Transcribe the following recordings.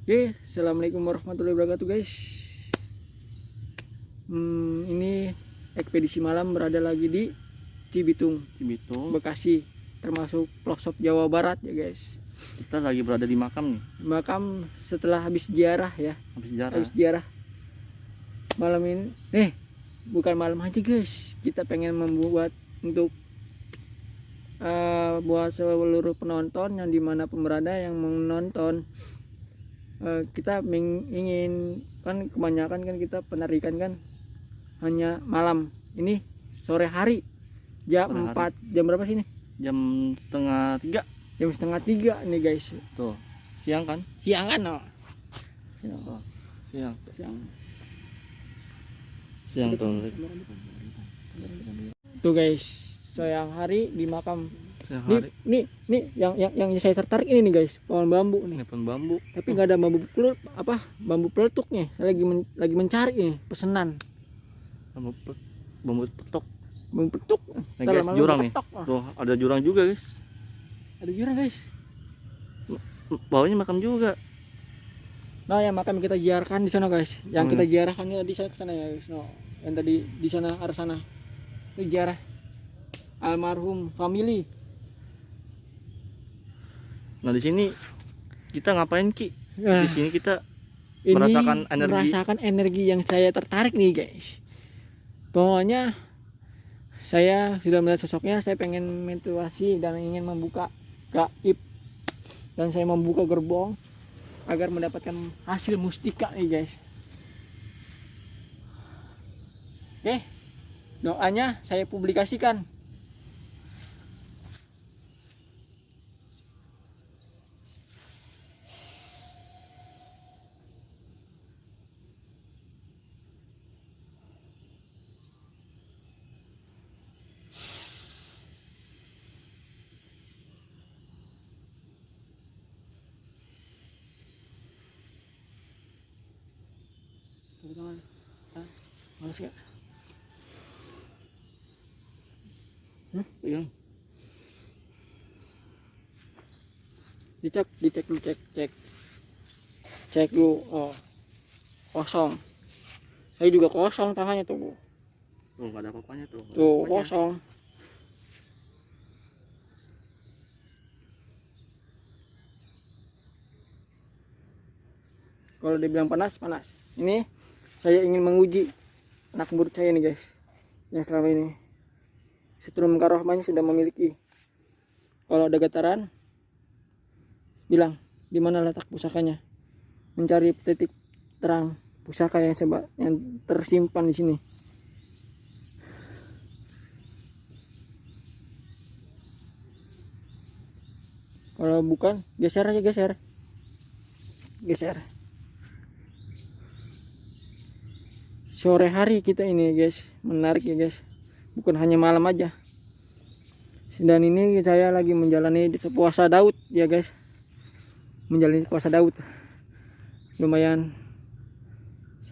Oke, assalamualaikum warahmatullahi wabarakatuh guys. Ini ekspedisi malam berada lagi di Cibitung, Bekasi, termasuk pelosok Jawa Barat ya guys. Kita lagi berada di makam nih. Makam setelah habis ziarah ya. Habis ziarah. Malam ini, bukan malam aja guys. Kita pengen membuat untuk buat seluruh penonton yang dimanapun berada yang menonton. Kita ingin kan kebanyakan kan kita penarikan kan hanya malam, ini sore hari jam 4 jam berapa sih ini? Jam setengah 3 nih guys. tuh, siang kan Oh. siang tuh guys, siang hari di makam. Nih yang saya tertarik ini nih guys, pohon bambu nih. Pohon bambu. Tapi nggak ada bambu peletuknya. Saya lagi mencari nih pesanan. Bambu petok. Bambu petok. Nah guys, jurang nih. Tuh, ada jurang juga guys. Ada jurang guys. Bawahnya makam juga. Nah, yang makam kita ziarahkan di sana guys. Yang kita ziarahkannya di sana ke sana ya guys. No, yang tadi di sana arah sana. Itu ziarah almarhum family. Nah, di sini kita ngapain Ki? Nah, di sini kita merasakan energi yang saya tertarik nih guys. Pokoknya saya sudah melihat sosoknya, saya pengen meditasi dan ingin membuka gaib, dan saya membuka gerbong agar mendapatkan hasil mustika nih guys. Oke, doanya saya publikasikan. Males gak? Pegang. Cek dulu. Oh, kosong. Saya juga kosong tangannya tuh. Tuh, nggak ada apa-apanya tuh. Tuh, kosong. Kalau dibilang panas. Ini saya ingin menguji anak murid saya nih guys, yang selama ini setrum karohmanya sudah memiliki. Kalau ada getaran, bilang di mana letak pusakanya, mencari titik terang pusaka yang tersimpan di sini. Kalau bukan, geser aja, geser. Sore hari kita ini guys, menarik ya guys, bukan hanya malam aja. Dan ini saya lagi menjalani puasa Daud ya guys, menjalani puasa Daud. Lumayan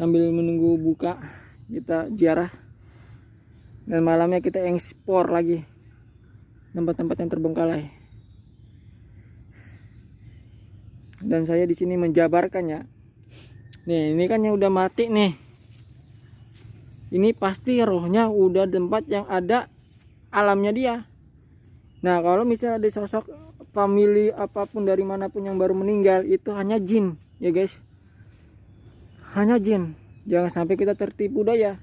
sambil menunggu buka kita ziarah, dan malamnya kita ekspor lagi tempat-tempat yang terbengkalai. Dan saya di sini menjabarkannya. Nih, ini kan yang udah mati nih. Ini pasti rohnya udah tempat yang ada alamnya dia. Nah, kalau misalnya ada sosok family apapun dari manapun yang baru meninggal, itu hanya jin ya guys. Hanya jin. Jangan sampai kita tertipu daya.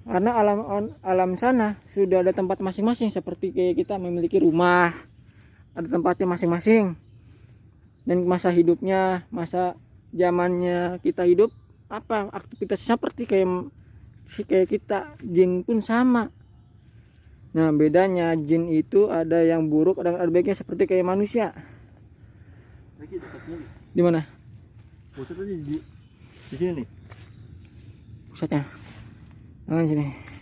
Karena alam sana sudah ada tempat masing-masing, seperti kayak kita memiliki rumah, ada tempatnya masing-masing. Dan masa hidupnya, masa zamannya kita hidup, apa aktivitasnya seperti kayak kita, jin pun sama. Nah, bedanya jin itu ada yang buruk, ada baiknya, seperti kayak manusia. Di mana? Pusatnya di sini nih. Pusatnya. Tangan sini.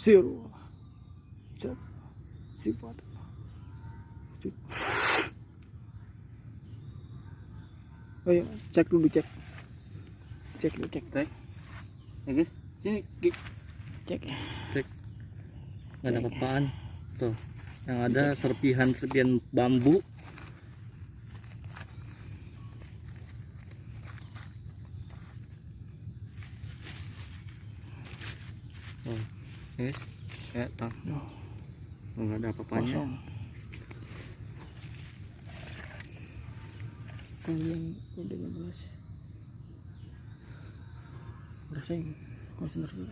Zero. Sifat. Oh iya, cek dulu cek. Cek dulu cek. Ya guys, sini Ki. Cek. Nggak ada apa-apaan. Tuh, yang ada serpihan bambu. Oh, guys, ya tak. Nggak ada apa-apanya. Kosong. Kalian udah 15. Rasain konsentrasi dulu.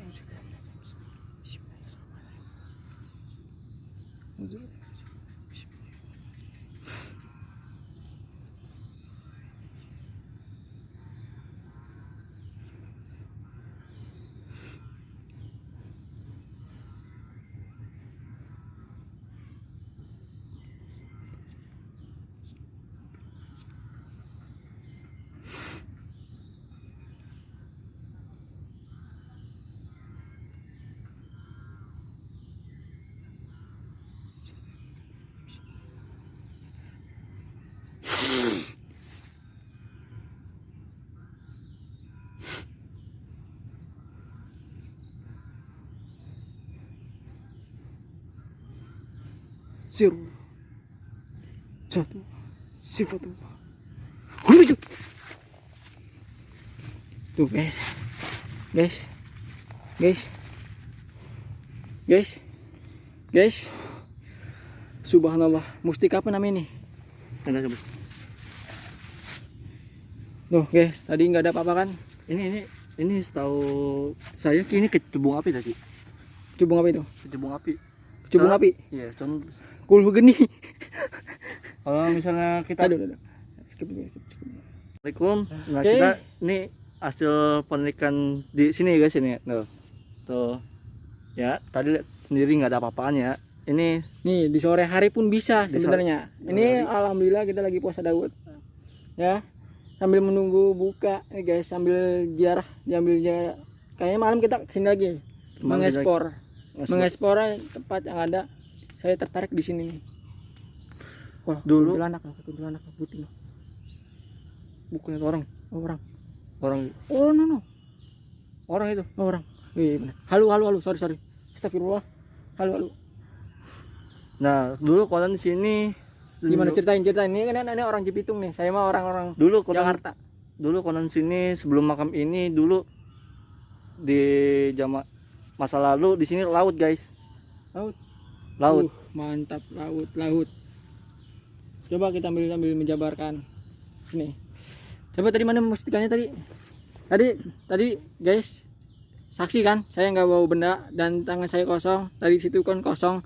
Zero. Satu. Sifatullah. Hidup. Tuh guys. Guys. Subhanallah. Mustika apa namanya nih? Enggak coba. Tuh guys, tadi nggak ada apa-apa kan? Ini setahu saya Ki, ini kecubung api tadi. Kecubung apa itu? Kecubung api. Kecubung api. Iya, contoh. Kul geni. Kalau misalnya kita Aduh. Skip. Assalamualaikum. Nah, Oke. kita ini hasil penelitian di sini guys ini. Tuh. Ya, tadi lihat sendiri nggak ada apa-apaan ya. Ini Nih di sore hari pun bisa Di sebenarnya. sore Ini hari. alhamdulillah kita lagi puasa Daud. Ya. Sambil menunggu buka nih guys, sambil ziarah, Kayaknya malam kita kesini lagi. Malam Mengekspor Mengekspor. tempat yang ada. Saya tertarik di sini nih. Wah, Dulu- kuntilanak putih loh. bukan itu orang. Oh, orang. Orang Oh, no. orang itu. Oh, orang. Iya benar. Halo. Sorry. Astagfirullah. Halo. Nah, dulu konon di sini Gimana ceritain? Ini kan ini orang Cibitung nih. Saya mah orang-orang dulu konon Jakarta. dulu konon sini sebelum makam ini dulu di zaman masa lalu di sini laut guys. Laut. Mantap, laut. Coba kita sambil menjabarkan. Nih. Coba tadi mana mustikanya tadi? Tadi guys, saksi kan? Saya nggak bawa benda dan tangan saya kosong. Tadi situ kan kosong.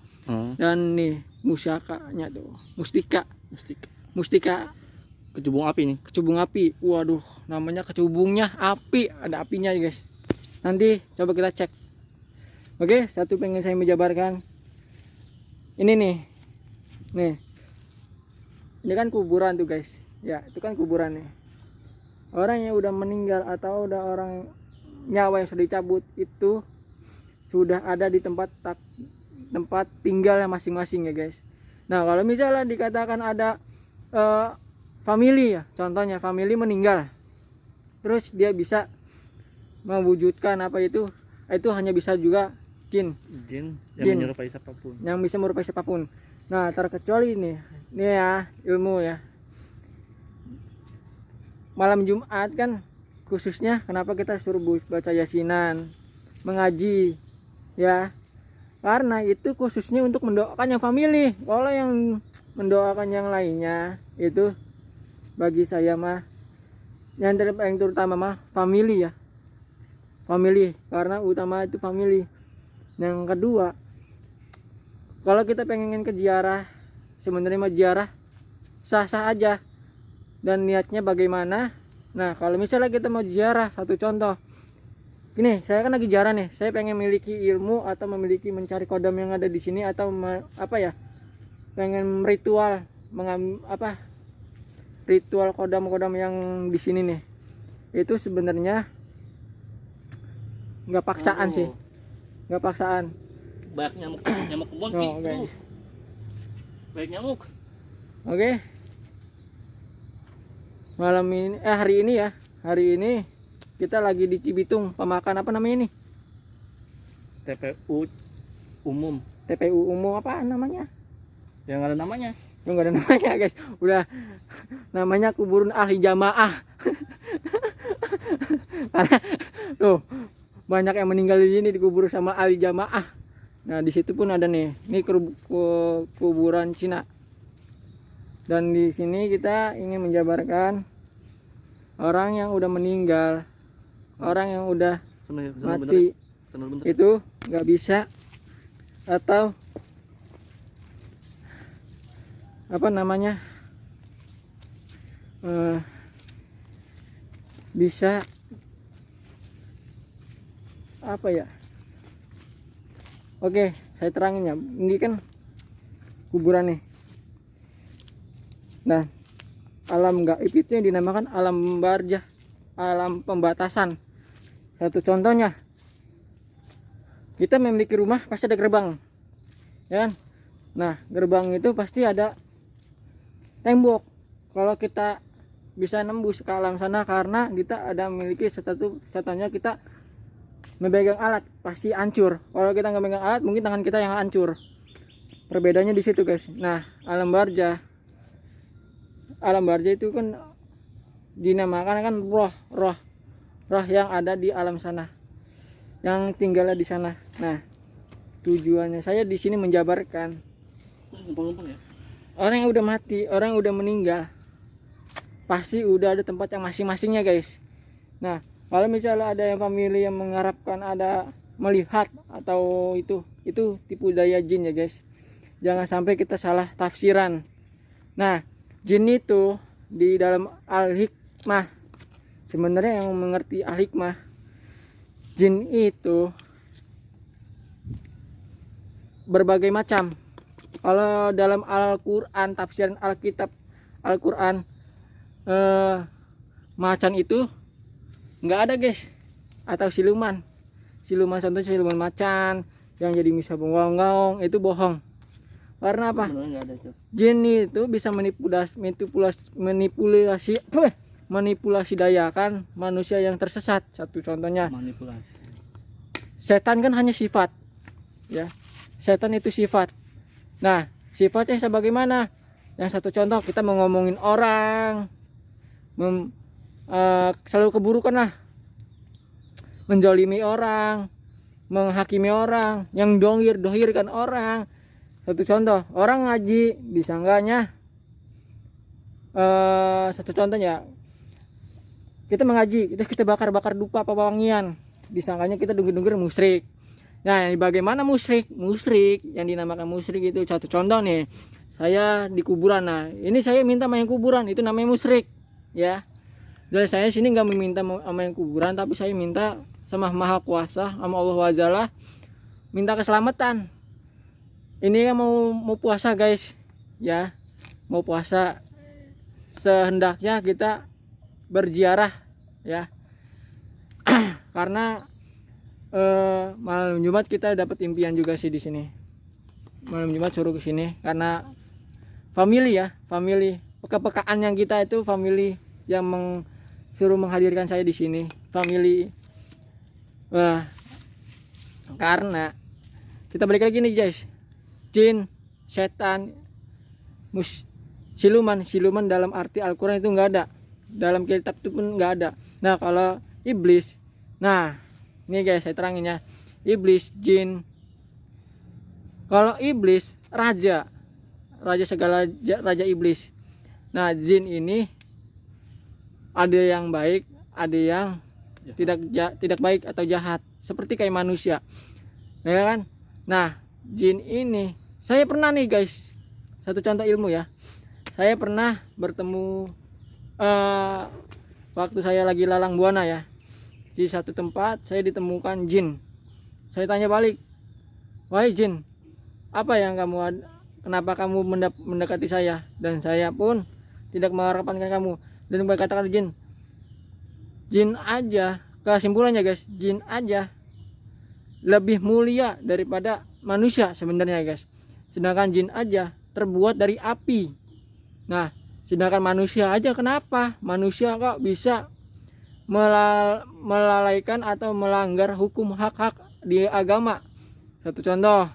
Dan nih musakanya tuh, mustika Kecubung api nih. kecubung api. Waduh, namanya kecubungnya api, ada apinya guys. Nanti coba kita cek. Oke, satu pengen saya menjabarkan. Ini nih. Ini kan kuburan tuh guys. Ya, itu kan kuburan nih. Orang yang udah meninggal atau udah orang nyawa yang sudah dicabut itu sudah ada di tempat tinggalnya masing-masing ya guys. Nah, kalau misalnya dikatakan ada family ya, contohnya family meninggal, terus dia bisa mewujudkan apa itu hanya bisa juga jin Jin Jin. yang menyerupai siapapun. yang bisa merupai siapapun. Nah, terkecuali nih ya ilmu ya, malam Jumat kan khususnya kenapa kita suruh baca yasinan, mengaji ya, karena itu khususnya untuk mendoakan yang family. Kalau yang mendoakan yang lainnya itu bagi saya mah yang terutama mah family ya, karena utama itu family. Yang kedua, kalau kita pengen ke ziarah, sebenarnya mah ziarah sah-sah aja dan niatnya bagaimana. Nah, kalau misalnya kita mau ziarah, satu contoh gini, saya kan lagi ziarah nih, saya pengen memiliki ilmu atau mencari kodam yang ada di sini atau pengen ritual ritual kodam yang di sini nih, itu sebenarnya nggak paksaan sih, nggak paksaan. Banyak nyamuk kebon Ki. Oh, oke. Banyak nyamuk. Oke. Malam ini hari ini ya. Hari ini kita lagi di Cibitung, pemakan apa namanya ini? TPU umum TPU umum apa namanya? yang ada namanya. Yang nggak ada namanya guys. Udah namanya kuburan ahli jamaah. Karena tuh banyak yang meninggal di sini dikubur sama ahli jamaah. Nah di situ pun ada nih. Ini kuburan Cina. Dan di sini kita ingin menjabarkan orang yang udah meninggal, orang yang udah mati itu nggak bisa atau apa namanya bisa apa ya? Oke, saya terangin ya. Ini kan kuburan nih. Nah, alam gaib itu yang dinamakan alam barjah, alam pembatasan. Satu contohnya, kita memiliki rumah pasti ada gerbang, ya kan? Nah, gerbang itu pasti ada tembok. Kalau kita bisa nembus ke alam sana karena kita ada memiliki contohnya kita memegang alat pasti hancur. Kalau kita nggak memegang alat, mungkin tangan kita yang hancur. Perbedaannya di situ guys. Nah, alam barjah itu kan dinamakan kan roh yang ada di alam sana, yang tinggalnya di sana. Nah, tujuannya saya di sini menjabarkan ya. orang yang udah mati, orang yang udah meninggal pasti udah ada tempat yang masing-masingnya guys. Nah, kalau misalnya ada yang family yang mengharapkan ada melihat atau itu tipu daya jin ya guys. Jangan sampai kita salah tafsiran. Nah, jin itu di dalam Al-Hikmah, sebenarnya yang mengerti Al-Hikmah, jin itu berbagai macam. Kalau dalam Al-Quran, tafsiran Alkitab Al-Quran, macan itu nggak ada guys. Atau siluman contohnya siluman macan yang jadi bisa bengong-bengong, itu bohong. Karena apa? Jin itu bisa manipulasi dayakan manusia yang tersesat. Satu contohnya Manipulasi. setan kan hanya sifat ya, setan itu sifat. Nah, sifatnya sebagaimana? Yang satu contoh, kita mau ngomongin orang selalu keburukan lah, menjolimi orang, menghakimi orang, yang dohirkan orang. Satu contoh, orang ngaji disangganya satu contohnya, kita mengaji, kita bakar dupa pewangian, disangkanya kita dungir-dungir musyrik. Nah, bagaimana musyrik yang dinamakan musyrik itu? Satu contoh nih, saya di kuburan. Nah, ini saya minta main kuburan, itu namanya musyrik ya. Dan saya sini nggak meminta main kuburan, tapi saya minta sama Maha Kuasa, sama Allah Wazala, minta keselamatan. Ini kan mau puasa guys ya, mau puasa, sehendaknya kita berziarah ya. Karena malam Jumat kita dapat impian juga sih di sini. Malam Jumat suruh ke sini karena family kepekaan yang kita itu family yang suruh menghadirkan saya di sini, family. Karena kita balik lagi nih guys, jin, setan, siluman dalam arti Al-Quran itu nggak ada, dalam kitab itu pun nggak ada. Nah, kalau iblis, nah ini guys saya terangin ya, iblis, jin. Kalau iblis raja segala raja iblis. Nah, jin ini ada yang baik, ada yang tidak baik atau jahat, seperti kayak manusia ya kan. Nah, jin ini saya pernah nih guys, satu contoh ilmu ya, saya pernah bertemu waktu saya lagi lalang buana ya, di satu tempat saya ditemukan jin. Saya tanya balik, wahai jin, apa yang kenapa kamu mendekati saya? Dan saya pun tidak mengharapkan kamu. Dan katakan jin aja, kesimpulannya guys, jin aja lebih mulia daripada manusia sebenarnya guys. Sedangkan jin aja terbuat dari api. Nah, Sedangkan manusia aja, kenapa manusia kok bisa melalaikan atau melanggar hukum hak-hak di agama? Satu contoh,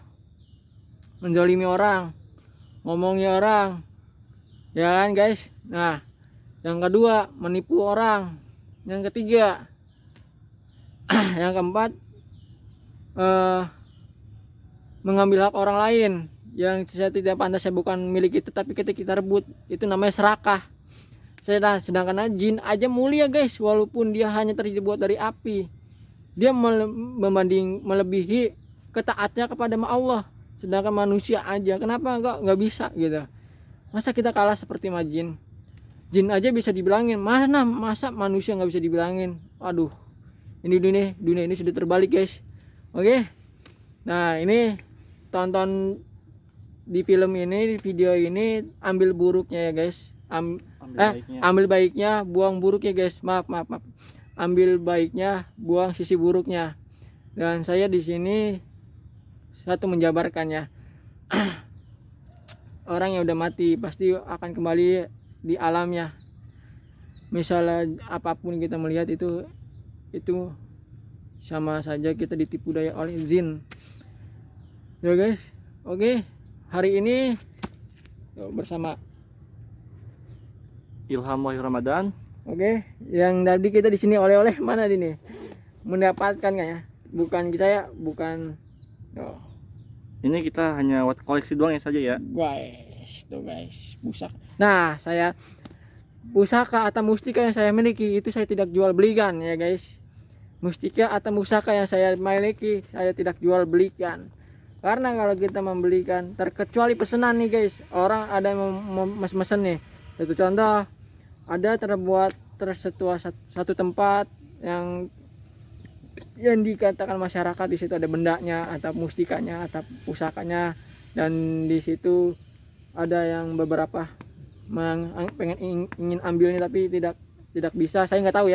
menzalimi orang, ngomongi orang, ya kan guys. Nah, yang kedua, menipu orang. Yang ketiga, yang keempat, mengambil hak orang lain yang saya tidak pantas, saya bukan milik itu, tapi kita rebut, itu namanya serakah. Sedangkan jin aja mulia guys, walaupun dia hanya terbuat dari api, dia melebihi ketaatnya kepada Allah. Sedangkan manusia aja, kenapa nggak bisa gitu? Masa kita kalah seperti jin? Jin aja bisa dibilangin, masa manusia nggak bisa dibilangin? Aduh, ini dunia ini sudah terbalik guys. Oke, nah ini tonton di film ini, di video ini, ambil buruknya ya guys. Ambil baiknya, buang buruknya guys. Maaf. Ambil baiknya, buang sisi buruknya. Dan saya di sini satu menjabarkannya. Orang yang udah mati pasti akan kembali di alamnya. Misalnya apapun kita melihat itu sama saja kita ditipu daya oleh jin. Ya guys. Oke. Hari ini bersama Ilham Wahyu Ramadan. Oke, yang tadi kita di sini oleh-oleh mana ini? Mendapatkan nggak ya? Bukan kita ya, bukan. Oh. Ini kita hanya koleksi doang ya saja ya. Guys, tuh guys, pusaka. Nah, saya pusaka atau mustika yang saya miliki itu saya tidak jual belikan ya guys. Mustika atau pusaka yang saya miliki saya tidak jual belikan. Karena kalau kita membelikan, terkecuali pesanan nih guys, orang ada yang mesen nih. Satu contoh, ada tersetua satu tempat yang dikatakan masyarakat, di situ ada bendanya atau mustikanya atau pusakanya, dan di situ ada yang beberapa ingin ambilnya tapi tidak bisa. Saya nggak tahu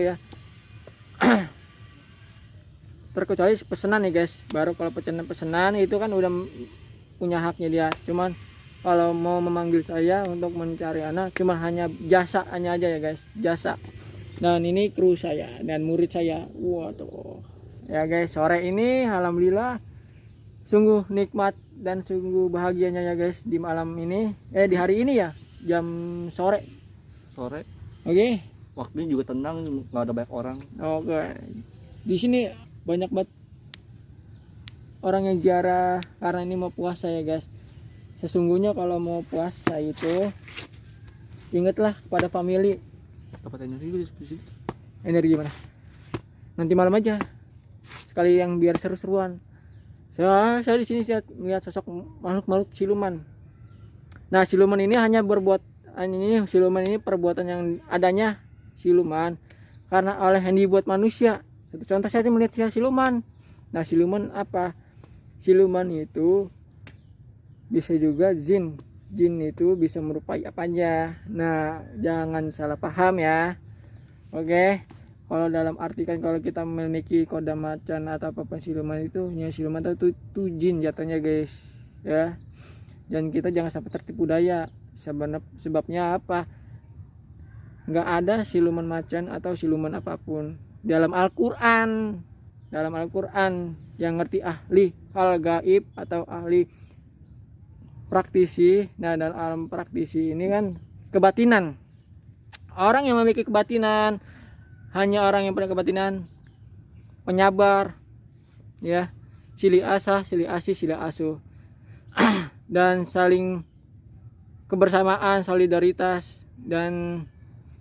ya. Terkecuali pesanan nih guys. Baru kalau pesanan itu kan udah punya haknya dia. Cuman kalau mau memanggil saya untuk mencari anak, cuma hanya jasa aja ya guys, jasa. Dan ini kru saya dan murid saya. Waduh. Ya guys, sore ini alhamdulillah sungguh nikmat dan sungguh bahagianya ya guys di malam ini. Di hari ini ya, jam sore. Oke. Waktunya juga tenang, nggak ada banyak orang. Oke. Di sini banyak banget orang yang ziarah karena ini mau puasa ya guys. Sesungguhnya kalau mau puasa itu ingatlah kepada family. Dapat energi di sini. Energi mana? Nanti malam aja. Sekali yang biar seru-seruan. Saya di sini melihat sosok makhluk siluman. Nah, siluman ini siluman ini perbuatan yang adanya siluman karena oleh yang dibuat manusia. Satu contoh saya melihat siluman. Nah, siluman apa? Siluman itu bisa juga jin. Jin itu bisa merupai apa aja. Nah, jangan salah paham ya. Oke. Kalau dalam arti kan kalau kita memiliki kode macan atau apapun siluman itu, siluman itu jin jatuhnya guys. Ya. Dan kita jangan sampai tertipu daya. Sebabnya apa? Nggak ada siluman macan atau siluman apapun. Dalam Al-Quran yang ngerti ahli hal gaib atau ahli praktisi. Nah, dalam alam praktisi ini kan kebatinan. Orang yang memiliki kebatinan hanya orang yang punya kebatinan, penyabar, ya, sili asah, sili asih, sili asuh, dan saling kebersamaan, solidaritas, dan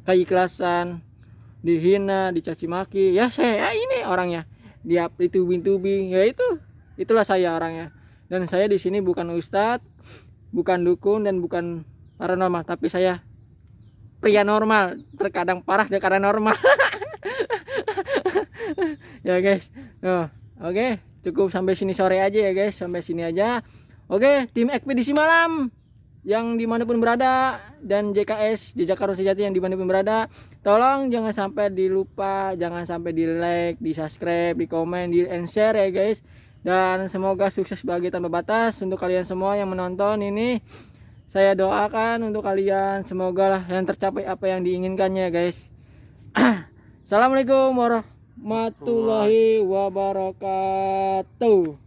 keikhlasan. Dihina, dicaci maki, ya saya ini orangnya, dia ditubing-tubing, ya itulah saya orangnya. Dan saya di sini bukan ustadz, bukan dukun, dan bukan paranormal, tapi saya pria normal, terkadang parah, terkadang normal. Ya guys, oke, cukup sampai sini sore aja ya guys, sampai sini aja. Oke, tim ekspedisi malam yang dimanapun berada, dan JKS Jejak Karun Sejati yang dimanapun berada, tolong jangan sampai dilupa, jangan sampai di like, di subscribe, di komen, di share ya guys. Dan semoga sukses bahagia tanpa batas untuk kalian semua yang menonton ini. Saya doakan untuk kalian semoga lah yang tercapai apa yang diinginkannya guys. Assalamualaikum warahmatullahi wabarakatuh.